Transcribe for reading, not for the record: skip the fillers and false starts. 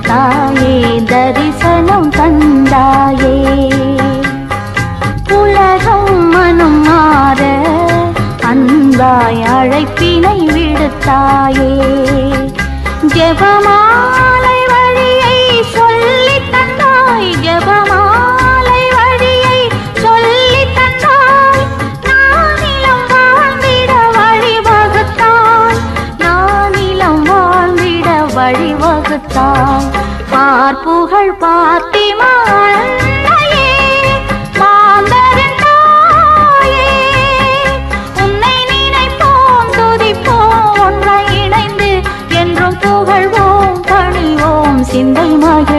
தாயே தரிசனம் தந்தாயே. உலகம் மனம் மாற அன்பாய் அழைப்பினை விடுத்தாயே. ஜெபமாலை வழியை சொல்லி தந்தாய், ஜெபமாலை வழியை சொல்லி தந்தாய். நானிலம் வாழ்ந்திட வழிவகுத்தாய், நானிலம் வாழ்ந்திட வழிவகுத்தாய். பார்ப்புகழ் பாத்திமா அன்னையே, மாந்தரன் தாயே. உன்னை நினைப்போம் துதிப்போம் ஒன்றை இணைந்து, என்றும் புகழ்வோம் பணிவோம் சிந்தை மகிழ